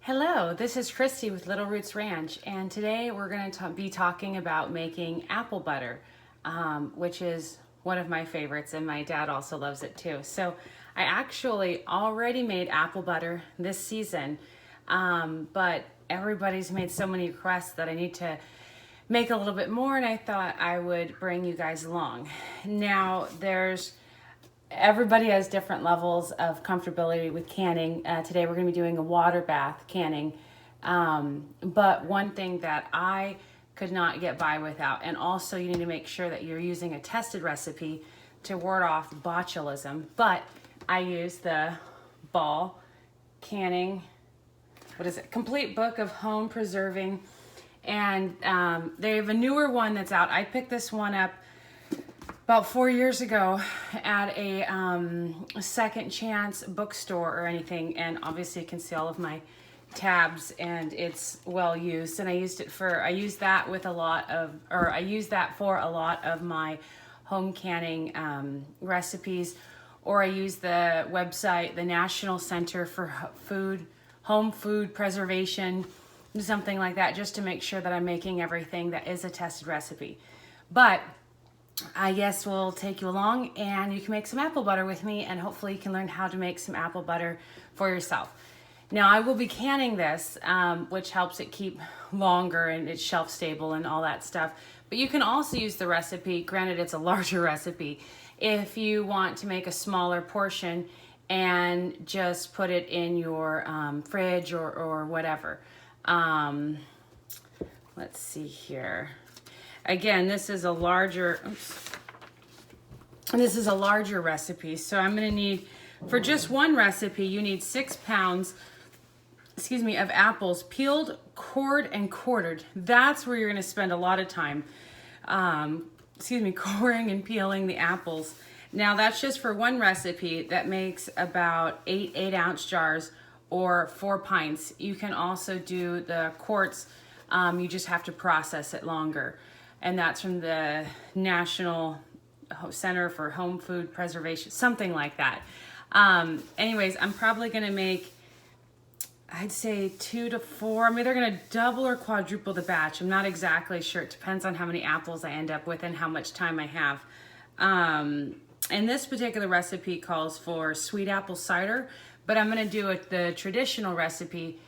Hello, this is Christi with Little Roots Ranch, and today we're going to be talking about making apple butter, which is one of my favorites, and my dad also loves it too. So I actually already made apple butter this season, but everybody's made so many requests that I need to make a little bit more, and I thought I would bring you guys along. Now, everybody has different levels of comfortability with canning. Today we're going to be doing a water bath canning. But one thing that I could not get by without, and also you need to make sure that you're using a tested recipe to ward off botulism. But I use the Ball Canning, Complete Book of Home Preserving. And they have a newer one that's out. I picked this one up about 4 years ago at a second chance bookstore or anything, and obviously you can see all of my tabs, and it's well used. And I use that for a lot of my home canning recipes, or I use the website, the National Center for Home Food Preservation, something like that, just to make sure that I'm making everything that is a tested recipe. But I guess we'll take you along and you can make some apple butter with me, and hopefully you can learn how to make some apple butter for yourself. Now I will be canning this, which helps it keep longer and it's shelf stable and all that stuff. But you can also use the recipe, granted it's a larger recipe, if you want to make a smaller portion and just put it in your fridge or whatever. Let's see here. Again, this is a larger recipe. So I'm going to need, for just one recipe, you need 6 pounds, of apples, peeled, cored, and quartered. That's where you're going to spend a lot of time, coring and peeling the apples. Now that's just for one recipe. That makes about 8 8-ounce jars or 4 pints. You can also do the quarts. You just have to process it longer. And that's from the National Center for Home Food Preservation, something like that. Anyways, I'm probably going to make, I'd say 2 to 4. I'm either going to double or quadruple the batch. I'm not exactly sure. It depends on how many apples I end up with and how much time I have. And this particular recipe calls for sweet apple cider, but I'm going to do the traditional recipe,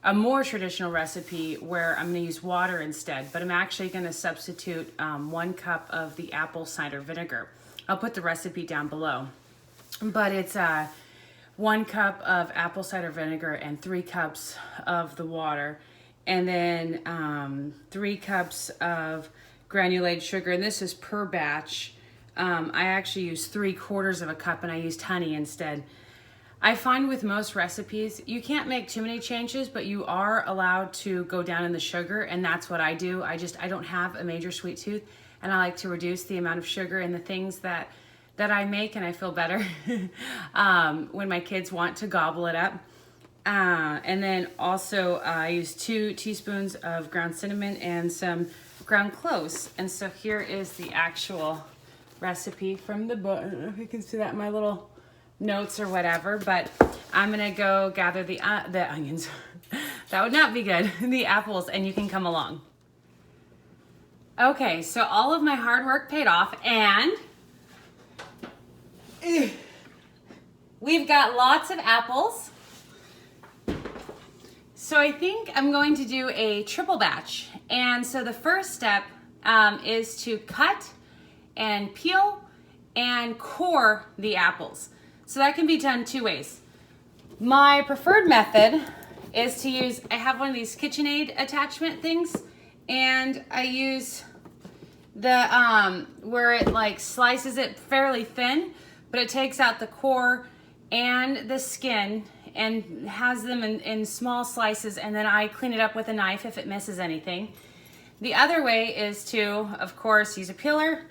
a more traditional recipe where I'm going to use water instead, but I'm actually going to substitute 1 cup of the apple cider vinegar. I'll put the recipe down below, but it's 1 cup of apple cider vinegar and 3 cups of the water, and then 3 cups of granulated sugar, and this is per batch. I actually used 3/4 of a cup, and I used honey instead. I find with most recipes, you can't make too many changes, but you are allowed to go down in the sugar, and that's what I do. I don't have a major sweet tooth, and I like to reduce the amount of sugar in the things that I make, and I feel better when my kids want to gobble it up. And then also I use 2 teaspoons of ground cinnamon and some ground cloves. And so here is the actual recipe from the book. I don't know if you can see that in my little notes or whatever, but I'm gonna go gather the onions. That would not be good. The apples, and you can come along. Okay, so all of my hard work paid off, and we've got lots of apples. So I think I'm going to do a triple batch. And so the first step is to cut and peel and core the apples. So that can be done 2 ways. My preferred method is to use, I have one of these KitchenAid attachment things, and I use the, where it like slices it fairly thin, but it takes out the core and the skin and has them in small slices, and then I clean it up with a knife if it misses anything. The other way is to, of course, use a peeler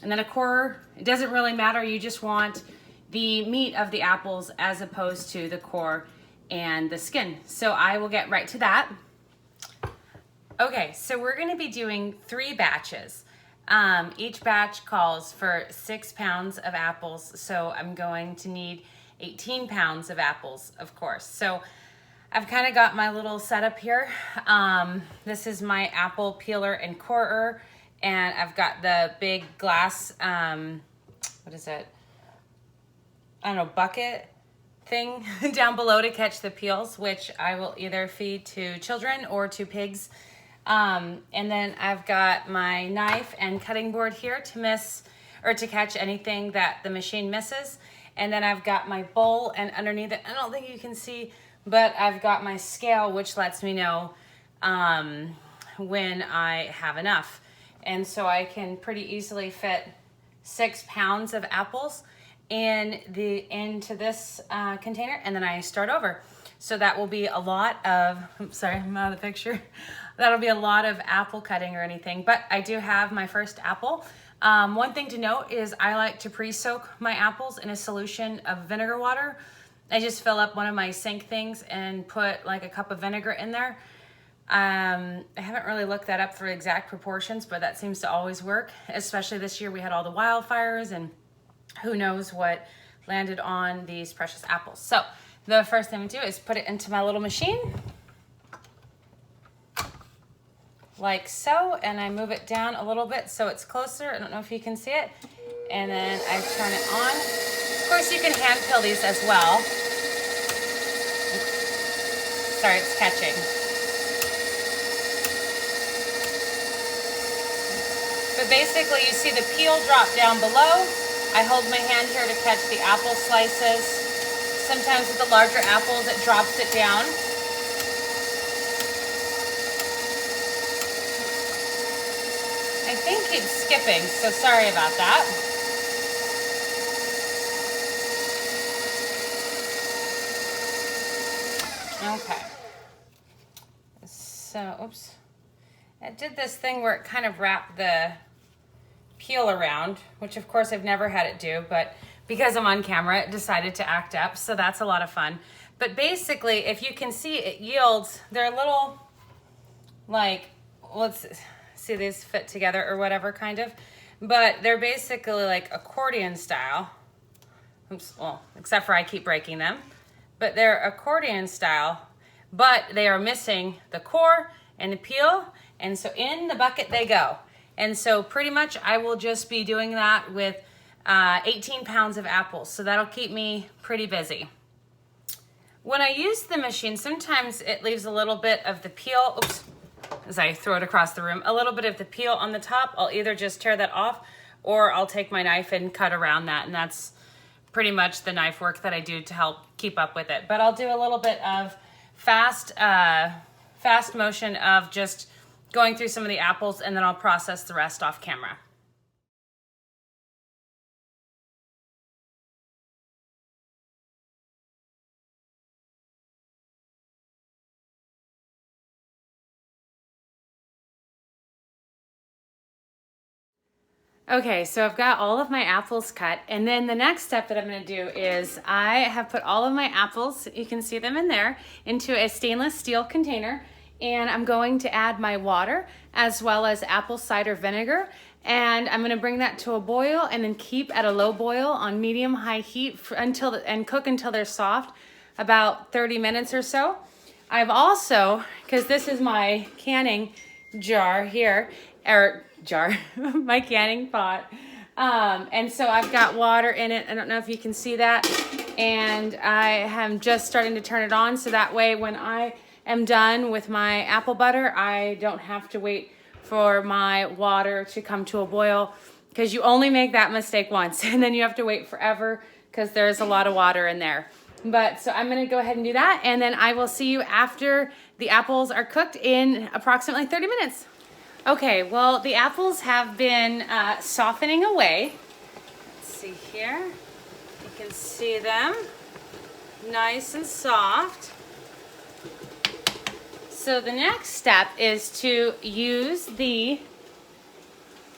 and then a corer. It doesn't really matter, you just want the meat of the apples as opposed to the core and the skin. So I will get right to that. Okay, so we're gonna be doing 3 batches. Each batch calls for 6 pounds of apples, so I'm going to need 18 pounds of apples, of course. So I've kind of got my little setup here. This is my apple peeler and corer, and I've got the big glass, what is it? I don't know, bucket thing down below to catch the peels, which I will either feed to children or to pigs. And then I've got my knife and cutting board here to catch anything that the machine misses. And then I've got my bowl, and underneath it, I don't think you can see, but I've got my scale, which lets me know when I have enough. And so I can pretty easily fit 6 pounds of apples into this container, and then I start over. So that will be a lot of, oops, sorry, I'm out of the picture. That'll be a lot of apple cutting or anything, but I do have my first apple. One thing to note is I like to pre-soak my apples in a solution of vinegar water. I just fill up one of my sink things and put like a cup of vinegar in there. I haven't really looked that up for exact proportions, but that seems to always work. Especially this year we had all the wildfires, and who knows what landed on these precious apples. So the first thing we do is put it into my little machine, like so, and I move it down a little bit so it's closer. I don't know if you can see it. And then I turn it on. Of course, you can hand peel these as well. Sorry, it's catching. But basically, you see the peel drop down below. I hold my hand here to catch the apple slices. Sometimes with the larger apples, it drops it down. I think it's skipping, so sorry about that. Okay. So, oops. It did this thing where it kind of wrapped the peel around, which of course I've never had it do, but because I'm on camera, it decided to act up, so that's a lot of fun. But basically, if you can see, it yields, they're little, like, let's see, these fit together or whatever kind of, but they're basically like accordion style. Oops, well, except for I keep breaking them, but they're accordion style, but they are missing the core and the peel, and so in the bucket they go. And so pretty much I will just be doing that with 18 pounds of apples. So that'll keep me pretty busy. When I use the machine, sometimes it leaves a little bit of the peel, oops, as I throw it across the room, a little bit of the peel on the top. I'll either just tear that off, or I'll take my knife and cut around that. And that's pretty much the knife work that I do to help keep up with it. But I'll do a little bit of fast motion of just going through some of the apples, and then I'll process the rest off camera. Okay, so I've got all of my apples cut, and then the next step that I'm going to do is I have put all of my apples, you can see them in there, into a stainless steel container, and I'm going to add my water as well as apple cider vinegar, and I'm going to bring that to a boil and then keep at a low boil on medium-high heat and cook until they're soft, about 30 minutes or so. I've also, because this is my canning jar here, my canning pot. And so I've got water in it. I don't know if you can see that. And I am just starting to turn it on, so that way when I am done with my apple butter, I don't have to wait for my water to come to a boil, because you only make that mistake once and then you have to wait forever because there's a lot of water in there. But so I'm going to go ahead and do that, and then I will see you after the apples are cooked in approximately 30 minutes. Okay, well, the apples have been softening away. Let's see here. You can see them. Nice and soft. So the next step is to use the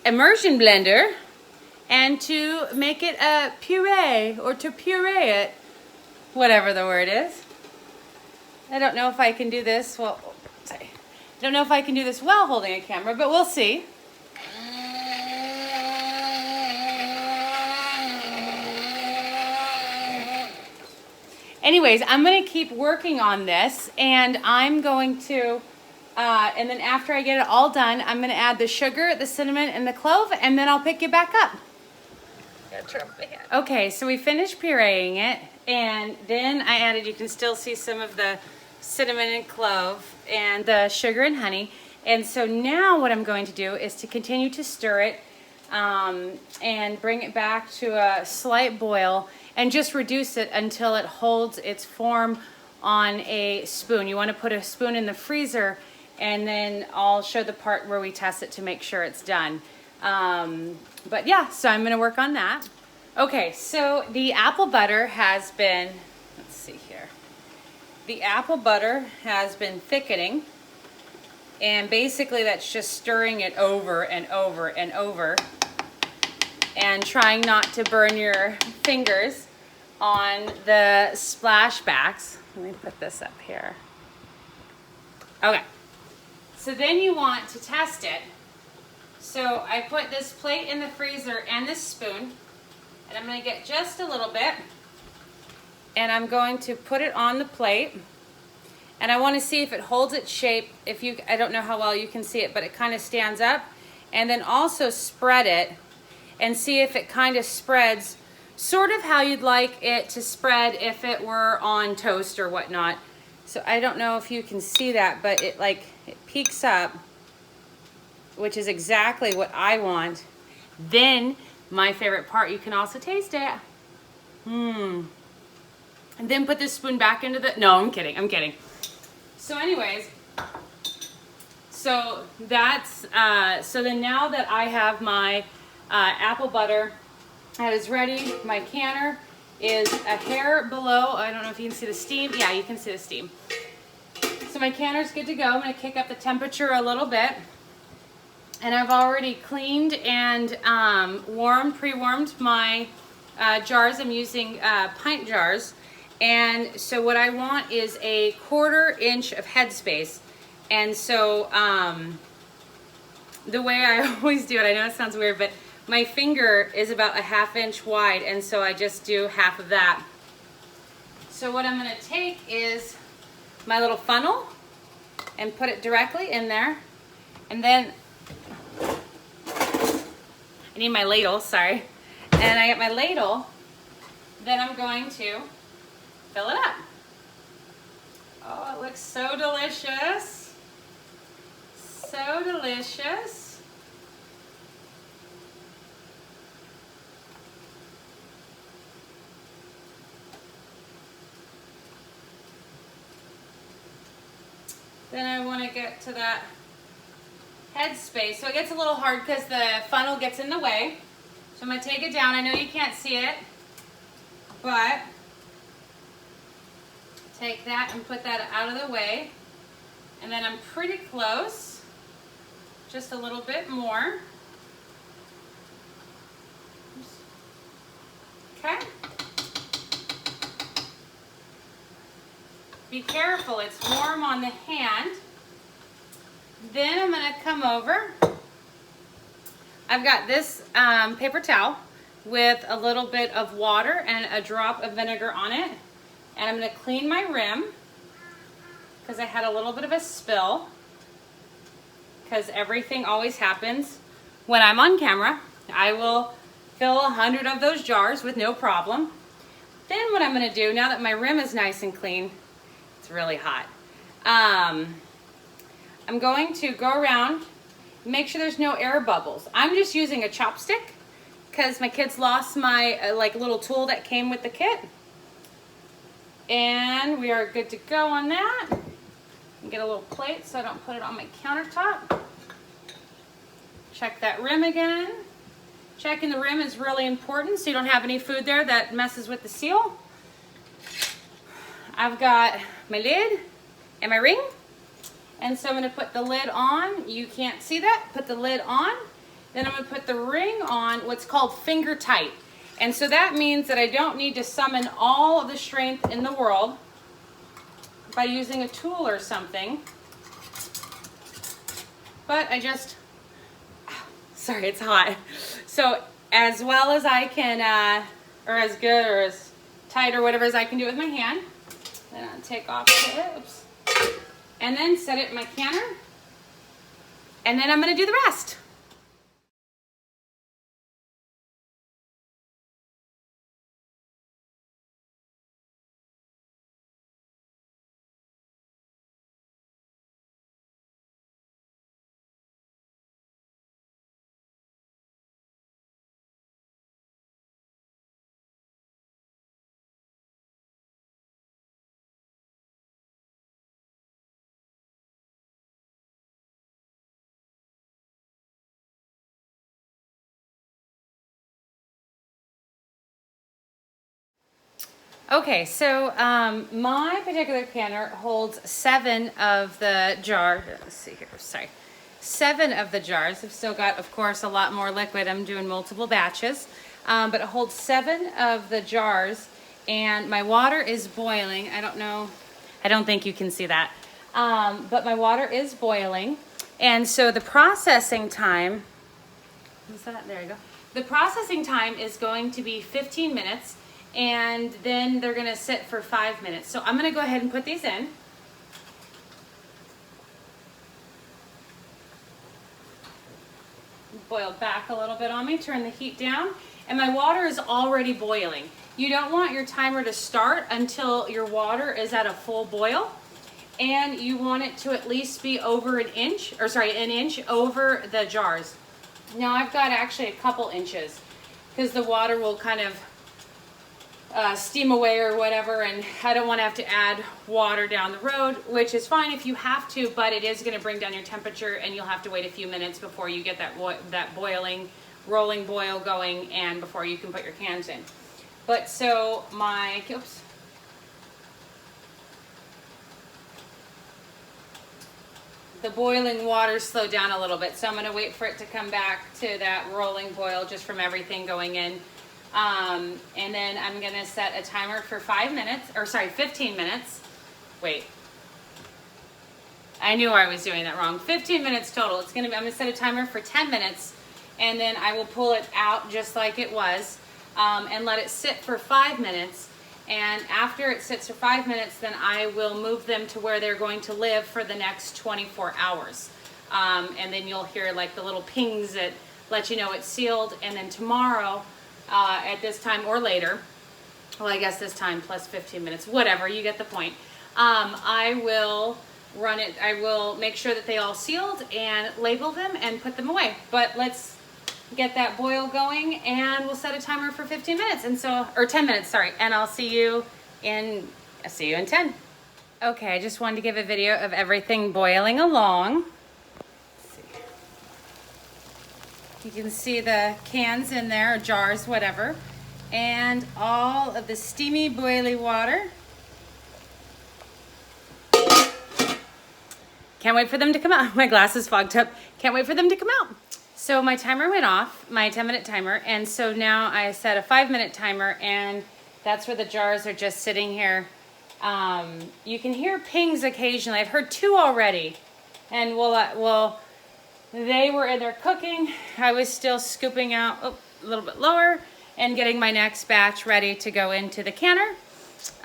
immersion blender and to make it a puree, or to puree it, whatever the word is. I don't know if I can do this. Well, sorry. I don't know if I can do this while holding a camera, but we'll see. anyways, I'm gonna keep working on this, and I'm going to, and then after I get it all done, I'm gonna add the sugar, the cinnamon, and the clove, and then I'll pick you back up. Okay, so we finished pureeing it, and then I added, you can still see some of the cinnamon and clove and the sugar and honey. And so now what I'm going to do is to continue to stir it and bring it back to a slight boil and just reduce it until it holds its form on a spoon. You want to put a spoon in the freezer, and then I'll show the part where we test it to make sure it's done. But yeah, so I'm going to work on that. Okay, so the apple butter has been, let's see here. The apple butter has been thickening, and basically that's just stirring it over and over and over and trying not to burn your fingers on the splashbacks. Let me put this up here. Okay, so then you want to test it. So I put this plate in the freezer and this spoon, and I'm going to get just a little bit, and I'm going to put it on the plate, and I want to see if it holds its shape. I don't know how well you can see it, but it kind of stands up. And then also spread it and see if it kind of spreads sort of how you'd like it to spread if it were on toast or whatnot. So I don't know if you can see that, but it peaks up, which is exactly what I want. Then my favorite part, you can also taste it. And then put this spoon back into the, no, I'm kidding. So anyways, so that's, so then now that I have my apple butter that is ready, my canner is a hair below. I don't know if you can see the steam. Yeah, you can see the steam. So my canner's good to go. I'm gonna kick up the temperature a little bit. And I've already cleaned and pre-warmed my jars. I'm using pint jars. And so what I want is a 1/4 inch of headspace. And so the way I always do it, I know it sounds weird, but my finger is about a 1/2 inch wide, and so I just do half of that. So what I'm gonna take is my little funnel and put it directly in there. And then I need my ladle, sorry. And I get my ladle, then I'm going to fill it up. Oh, it looks so delicious. So delicious. Then I want to get to that headspace. So it gets a little hard because the funnel gets in the way. So I'm going to take it down. I know you can't see it, but take that and put that out of the way. And then I'm pretty close. Just a little bit more. Okay. Be careful, it's warm on the hand. Then I'm going to come over. I've got this paper towel with a little bit of water and a drop of vinegar on it. And I'm going to clean my rim because I had a little bit of a spill, because everything always happens when I'm on camera. I will fill 100 of those jars with no problem. Then what I'm going to do, now that my rim is nice and clean, it's really hot. I'm going to go around, make sure there's no air bubbles. I'm just using a chopstick because my kids lost my little tool that came with the kit. And we are good to go on that. Get a little plate so I don't put it on my countertop. Check that rim again. Checking the rim is really important so you don't have any food there that messes with the seal. I've got my lid and my ring. And so I'm going to put the lid on. You can't see that. Put the lid on. Then I'm going to put the ring on, what's called finger tight. And so that means that I don't need to summon all of the strength in the world by using a tool or something. But I just, sorry, it's hot. So as well as I can, or as good or as tight or whatever as I can do with my hand, Then I'll take off the, oops. And then set it in my canner. And then I'm gonna do the rest. Okay, so my particular canner holds 7 of the jars. Let's see here, sorry. 7 of the jars. I've still got, of course, a lot more liquid. I'm doing multiple batches. But it holds 7 of the jars, and my water is boiling. I don't think you can see that. But my water is boiling. And so the processing time, what's that? There you go. The processing time is going to be 15 minutes. And then they're gonna sit for 5 minutes. So I'm gonna go ahead and put these in. Boil back a little bit on me, turn the heat down, and my water is already boiling. You don't want your timer to start until your water is at a full boil, and you want it to at least be over an inch over the jars. Now I've got actually a couple inches because the water will kind of steam away or whatever, and I don't want to have to add water down the road, which is fine if you have to, but it is going to bring down your temperature, and you'll have to wait a few minutes before you get that boiling, rolling boil going, and before you can put your cans in. But so the boiling water slowed down a little bit, so I'm going to wait for it to come back to that rolling boil just from everything going in. And then I'm going to set a timer for 15 minutes. Wait. I knew I was doing that wrong. 15 minutes total. I'm going to set a timer for 10 minutes, and then I will pull it out just like it was, and let it sit for 5 minutes. And after it sits for 5 minutes, then I will move them to where they're going to live for the next 24 hours. And then you'll hear like the little pings that let you know it's sealed. And then tomorrow, at this time or later, well, I guess this time plus 15 minutes, whatever, you get the point. I will run it, I will make sure that they all sealed and label them and put them away. But let's get that boil going, and we'll set a timer for 15 minutes, or 10 minutes, sorry, and I'll see you in 10. Okay, I just wanted to give a video of everything boiling along. You can see the cans in there, or jars, whatever, and all of the steamy, boily water. Can't wait for them to come out. My glass is fogged up. Can't wait for them to come out. So my timer went off, my 10-minute timer, and so now I set a 5-minute timer, and that's where the jars are just sitting here. You can hear pings occasionally. I've heard 2 already, and they were in there cooking. I was still scooping out a little bit lower and getting my next batch ready to go into the canner.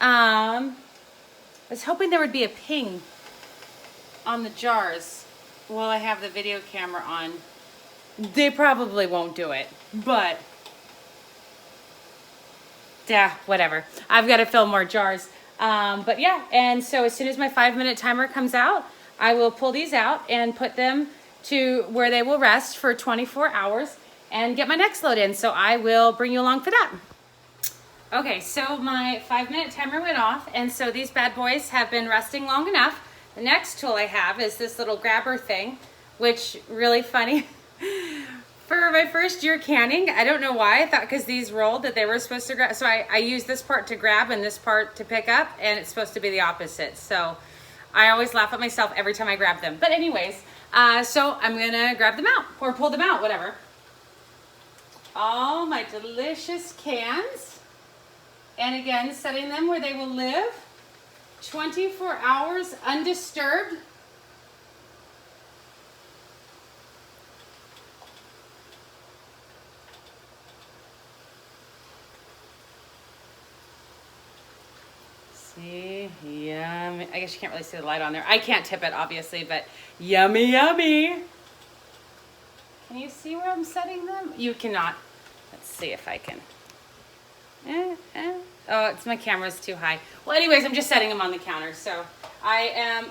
I was hoping there would be a ping on the jars while I have the video camera on. They probably won't do it, but yeah, whatever. I've got to fill more jars. But yeah, and so as soon as my 5-minute timer comes out, I will pull these out and put them to where they will rest for 24 hours and get my next load in. So I will bring you along for that. Okay, so my 5-minute timer went off, and so these bad boys have been resting long enough. The next tool I have is this little grabber thing, which really funny. For my first year canning, I don't know why, I thought because these rolled that they were supposed to grab, so I used this part to grab and this part to pick up, and it's supposed to be the opposite. So I always laugh at myself every time I grab them. But anyways, so I'm gonna grab them out, or pull them out, whatever. All my delicious cans, and again, setting them where they will live 24 hours undisturbed. See, Yum. I guess you can't really see the light on there. I can't tip it, obviously, but yummy, yummy. Can you see where I'm setting them? You cannot. Let's see if I can. Oh, it's my camera's too high. Well, anyways, I'm just setting them on the counter. So I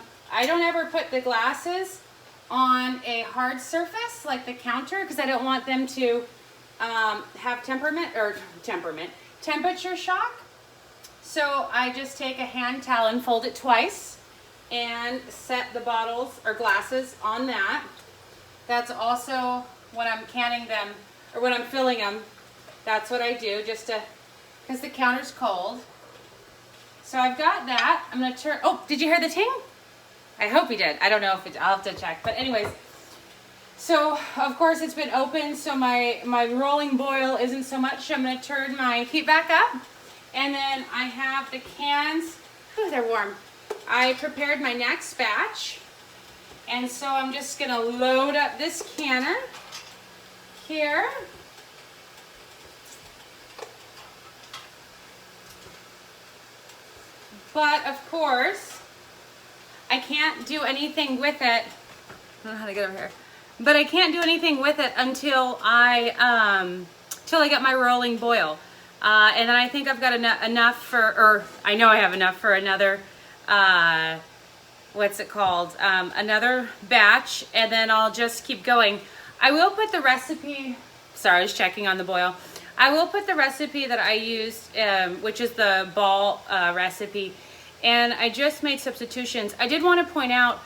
don't ever put the glasses on a hard surface like the counter because I don't want them to have temperature shock. So I just take a hand towel and fold it twice and set the bottles or glasses on that. That's also when I'm canning them or when I'm filling them. That's what I do just to, because the counter's cold. So I've got that. I'm gonna turn, oh, did you hear the ting? I hope you did. I don't know if it, I'll have to check. But anyways, so of course it's been open, so my rolling boil isn't so much. I'm gonna turn my heat back up. And then I have the cans, ooh, they're warm. I prepared my next batch. And so I'm just gonna load up this canner here. But of course, I can't do anything with it. I don't know how to get over here. But I can't do anything with it until I get my rolling boil. And then I think I've got enough for, or I know I have enough for another, what's it called? Another batch, and then I'll just keep going. I will put the recipe, sorry, I was checking on the boil. I will put the recipe that I used, which is the ball recipe, and I just made substitutions. I did want to point out,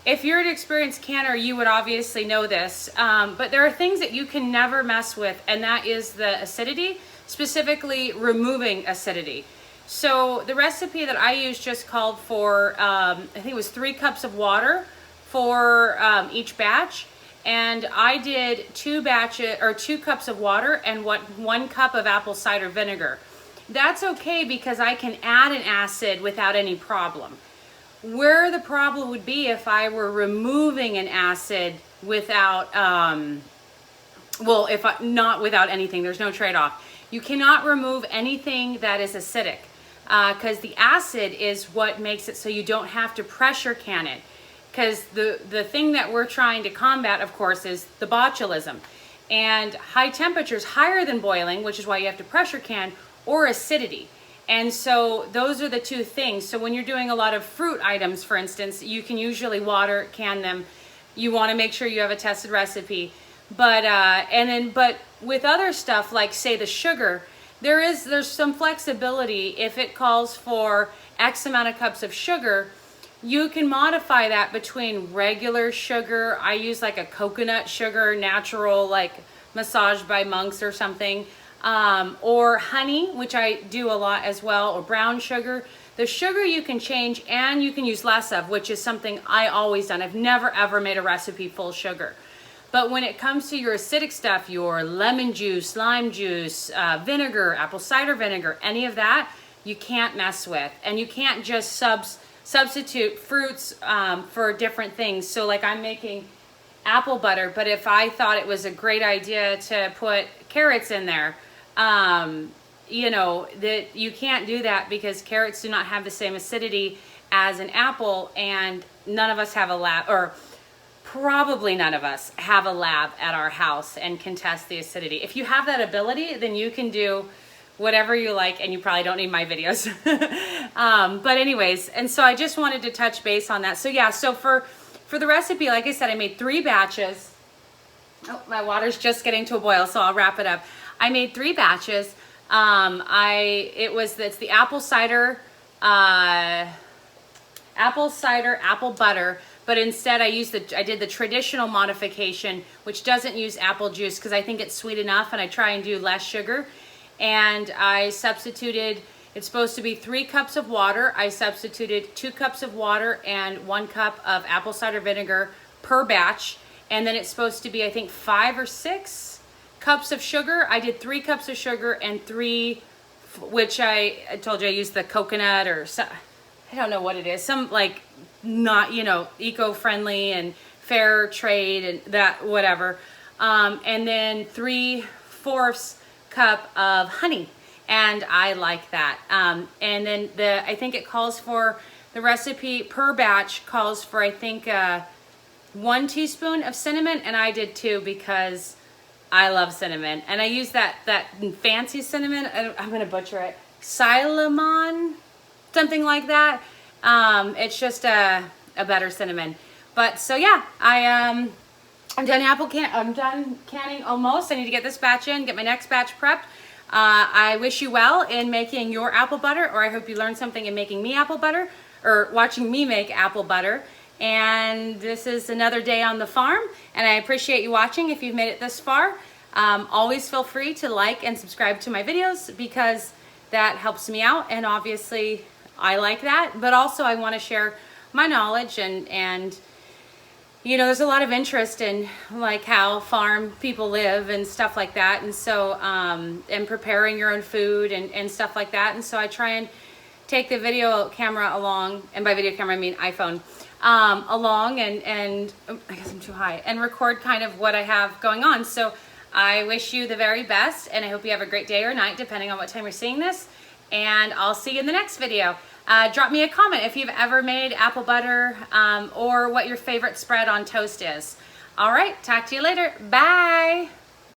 if you're an experienced canner, you would obviously know this, but there are things that you can never mess with, and that is the acidity, specifically removing acidity. So the recipe that I used just called for, I think it was 3 cups of water for each batch. And I did 2 cups of water and 1 cup of apple cider vinegar. That's okay because I can add an acid without any problem. Where the problem would be if I were removing an acid without, not without anything, there's no trade-off. You cannot remove anything that is acidic because the acid is what makes it so you don't have to pressure can it. Because the thing that we're trying to combat, of course, is the botulism. And high temperatures, higher than boiling, which is why you have to pressure can, or acidity. And so those are the 2 things. So when you're doing a lot of fruit items, for instance, you can usually water can them. You want to make sure you have a tested recipe. But with other stuff, like say the sugar, there's some flexibility. If it calls for X amount of cups of sugar, you can modify that between regular sugar. I use like a coconut sugar, natural, like massaged by monks or something, or honey, which I do a lot as well, or brown sugar. The sugar you can change and you can use less of, which is something I always done. I've never ever made a recipe full sugar. But when it comes to your acidic stuff, your lemon juice, lime juice, vinegar, apple cider vinegar, any of that, you can't mess with. And you can't just substitute fruits for different things. So like I'm making apple butter, but if I thought it was a great idea to put carrots in there, you know, that you can't do that because carrots do not have the same acidity as an apple, and none of us have a lab, or probably none of us have a lab at our house and can test the acidity. If you have that ability, then you can do whatever you like, and you probably don't need my videos. But anyways, and so I just wanted to touch base on that. So yeah, so for the recipe, like I said, I made 3 batches. Oh, my water's just getting to a boil, so I'll wrap it up. I made 3 batches. It's the apple cider, apple butter, but instead I did the traditional modification, which doesn't use apple juice because I think it's sweet enough, and I try and do less sugar. And I substituted, it's supposed to be 3 cups of water. I substituted 2 cups of water and 1 cup of apple cider vinegar per batch. And then it's supposed to be, I think, 5 or 6 cups of sugar. I did 3 cups of sugar and 3, which I told you I used the coconut or I don't know what it is. Some like not, you know, eco-friendly and fair trade and that, whatever. And then 3/4 cup of honey. and I like that. And then I think it calls for, the recipe per batch calls for, I think, 1 teaspoon of cinnamon, and I did 2 because I love cinnamon. And I use that fancy cinnamon, I'm gonna butcher it, Cinnamon, something like that. It's just a better cinnamon. But so yeah, I'm done I'm done canning almost. I need to get this batch in, get my next batch prepped. I wish you well in making your apple butter, or I hope you learned something in making me apple butter, or watching me make apple butter. And this is another day on the farm, and I appreciate you watching if you've made it this far. Always feel free to like and subscribe to my videos, because that helps me out, and obviously I like that, but also I want to share my knowledge, and you know, there's a lot of interest in like how farm people live and stuff like that, and so and preparing your own food and stuff like that. And so I try and take the video camera along, and by video camera I mean iPhone, along, and I guess I'm too high, and record kind of what I have going on. So I wish you the very best, and I hope you have a great day or night depending on what time you're seeing this, and I'll see you in the next video. Drop me a comment if you've ever made apple butter, or what your favorite spread on toast is. All right, talk to you later. Bye.